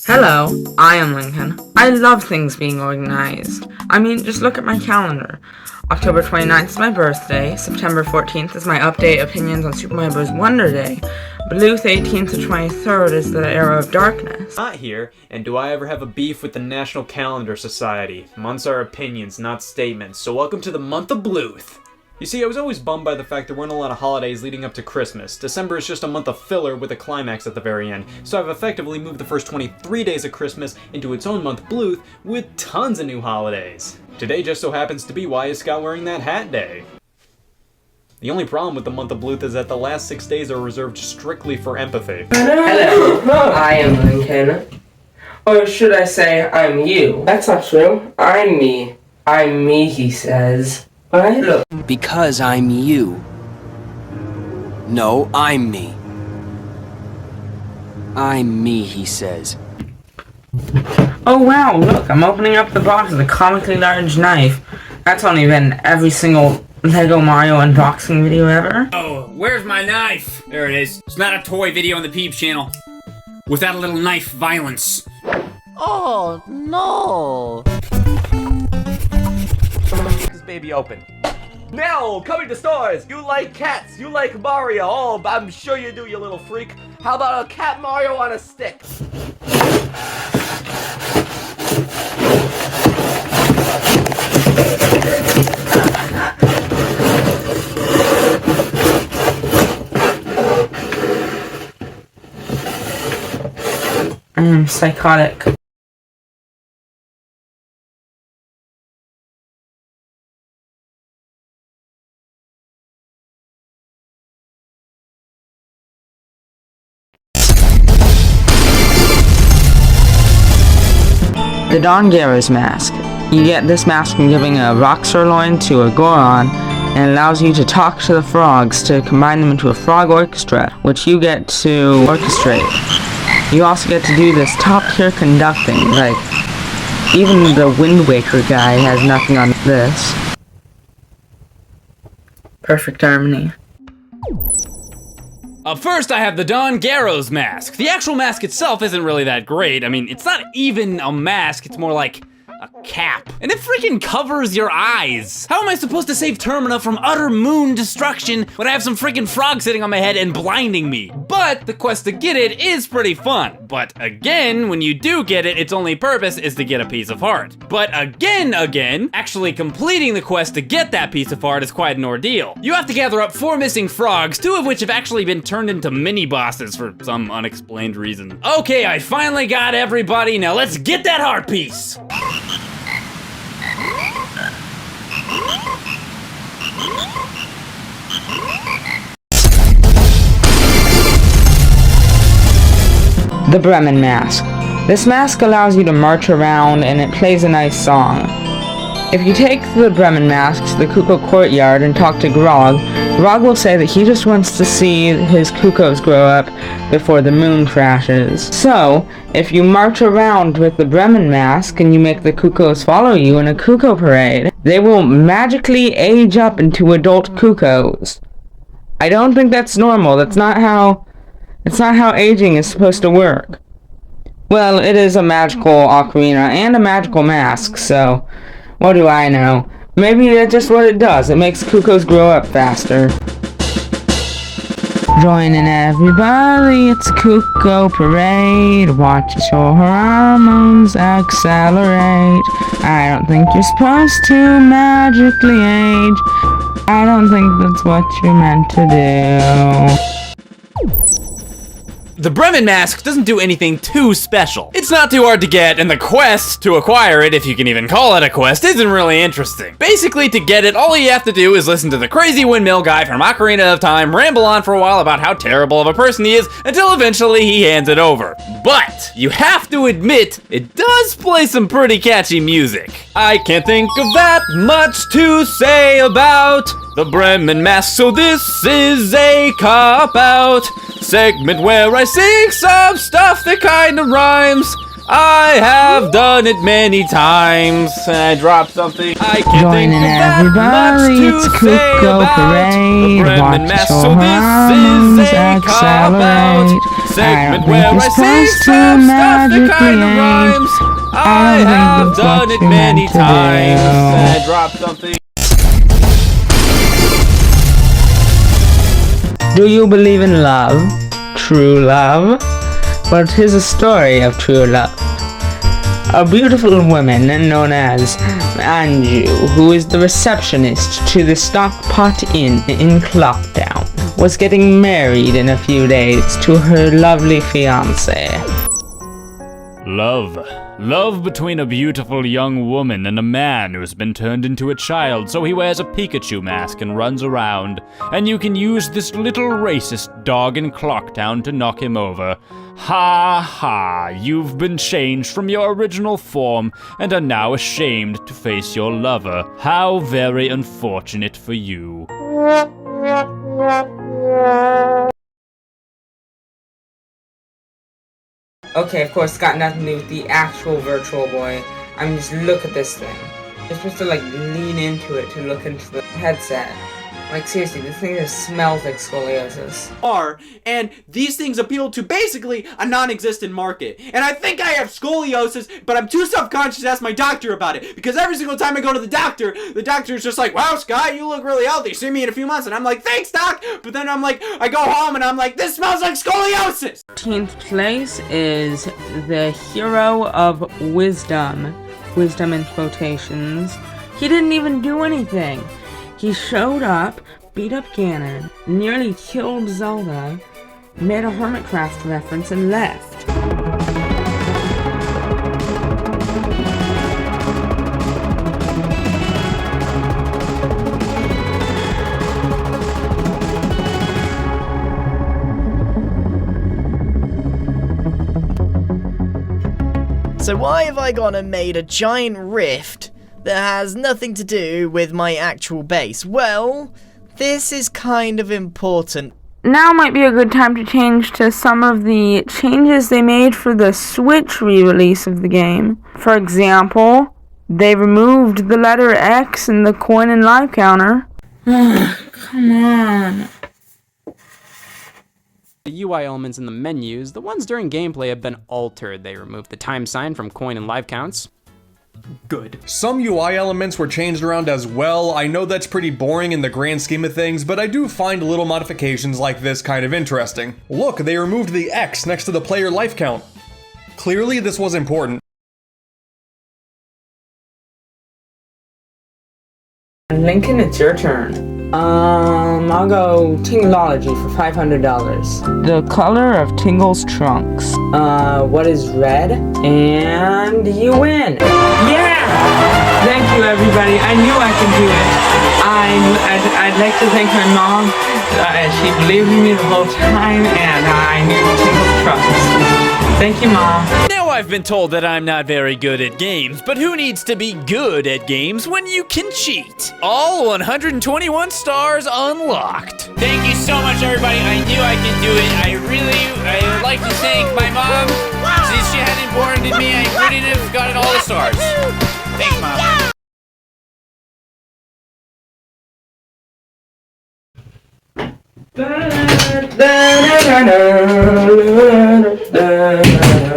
Hello, I am Lincoln. I love things being organized. I mean, just look at my calendar. October 29th is my birthday, September 14th is my update opinions on Super Mario Bros. Wonder Day, Bluth 18th to 23rd is the Era of Darkness. Not here, and do I ever have a beef with the National Calendar Society? Months are opinions, not statements, so welcome to the month of Bluth. You see, I was always bummed by the fact there weren't a lot of holidays leading up to Christmas. December is just a month of filler with a climax at the very end, so I've effectively moved the first 23 days of Christmas into its own month Bluth with tons of new holidays. Today just so happens to be Why Is Scott Wearing That Hat Day. The only problem with the month of Bluth is that the last 6 days are reserved strictly for empathy. Hello, I am Lincoln. Or should I say, I'm you? That's not true. I'm me. I'm me, he says. Alright, look. Because I'm you. No, I'm me. I'm me, he says. Oh wow, look, I'm opening up the box with a comically large knife. That's only been every single Lego Mario unboxing video ever. Oh, where's my knife? There it is. It's not a toy video on the Peep channel. Without a little knife violence. Oh, no! This baby open. Now, coming to stores, you like cats, you like Mario. Oh, I'm sure you do, you little freak. How about a cat Mario on a stick? I am psychotic. The Don Garro's mask. You get this mask from giving a rock sirloin to a Goron, and it allows you to talk to the frogs to combine them into a frog orchestra, which you get to orchestrate. You also get to do this top-tier conducting, like, even the Wind Waker guy has nothing on this. Perfect harmony. Up first, I have the Don Garro's mask. The actual mask itself isn't really that great. I mean, it's not even a mask, it's more like a cap. And it freaking covers your eyes. How am I supposed to save Termina from utter moon destruction when I have some freaking frog sitting on my head and blinding me? But the quest to get it is pretty fun. But again, when you do get it, its only purpose is to get a piece of heart. But again, actually completing the quest to get that piece of heart is quite an ordeal. You have to gather up 4 missing frogs, 2 of which have actually been turned into mini-bosses for some unexplained reason. Okay, I finally got everybody, now let's get that heart piece! The Bremen mask. This mask allows you to march around and it plays a nice song. If you take the Bremen mask to the Kuko courtyard and talk to Grog, Grog will say that he just wants to see his Kukos grow up before the moon crashes. So, if you march around with the Bremen mask and you make the Kukos follow you in a Kuko parade, they will magically age up into adult Kukos. I don't think that's normal. That's not how aging is supposed to work. Well, it is a magical ocarina and a magical mask, so what do I know? Maybe that's just what it does. It makes Kukos grow up faster. Join in everybody, it's a Kuko parade. Watch your hormones accelerate. I don't think you're supposed to magically age. I don't think that's what you're meant to do. The Bremen mask doesn't do anything too special. It's not too hard to get, and the quest to acquire it, if you can even call it a quest, isn't really interesting. Basically, to get it, all you have to do is listen to the crazy windmill guy from Ocarina of Time ramble on for a while about how terrible of a person he is, until eventually he hands it over. But, you have to admit, it does play some pretty catchy music. I can't think of that much to say about the Bremen mask, so this is a cop-out segment where I sing some stuff that kinda rhymes. I have done it many times. I dropped something. I can't Joining think of that everybody, much it's to say Cuckoo about Parade. the Bremen Watch Mask. your So this hormones is a cop-out accelerate. segment I where don't I think say you're supposed to stuff that magically kind of age. rhymes. I I don't think have that's done what it you many meant to times. do. I dropped something. Do you believe in love? True love? Well, 'tis a story of true love. A beautiful woman known as Anju, who is the receptionist to the Stockpot Inn in Clocktown, was getting married in a few days to her lovely fiancé. Love. Love between a beautiful young woman and a man who's been turned into a child, so he wears a Pikachu mask and runs around. And you can use this little racist dog in Clocktown to knock him over. Ha ha, you've been changed from your original form and are now ashamed to face your lover. How very unfortunate for you. Okay, of course, it's got nothing to do with the actual Virtual Boy. I mean, just look at this thing. You're supposed to, like, lean into it to look into the headset. Like, seriously, this thing just smells like scoliosis. And these things appeal to basically a non-existent market. And I think I have scoliosis, but I'm too self-conscious to ask my doctor about it. Because every single time I go to the doctor is just like, wow, Scott, you look really healthy. See me in a few months. And I'm like, thanks, doc. But then I'm like, I go home and I'm like, this smells like scoliosis. 13th place is the Hero of Wisdom. Wisdom in quotations. He didn't even do anything. He showed up, beat up Ganon, nearly killed Zelda, made a Hermitcraft reference, and left. So why have I gone and made a giant rift that has nothing to do with my actual base? Well, this is kind of important. Now might be a good time to change to some of the changes they made for the Switch re-release of the game. For example, they removed the letter X in the coin and life counter. Come on. The UI elements in the menus, the ones during gameplay, have been altered. They removed the time sign from coin and live counts. Good. Some UI elements were changed around as well. I know that's pretty boring in the grand scheme of things, but I do find little modifications like this kind of interesting. Look, they removed the X next to the player life count. Clearly this was important. Lincoln, it's your turn. I'll go Tingleology for $500. The color of Tingle's trunks. What is red? And you win! Yeah! Thank you, everybody. I knew I could do it. I'd like to thank my mom. She believed in me the whole time, and I knew Tingle's trunks. Thank you, Mom. Now I've been told that I'm not very good at games, but who needs to be good at games when you can cheat? All 121 stars unlocked. Thank you so much, everybody. I knew I could do it. I would like to thank my mom. Since she hadn't born in me, I wouldn't have gotten all the stars. Thanks, Mom. Da, da, da, da, da, da, da, da.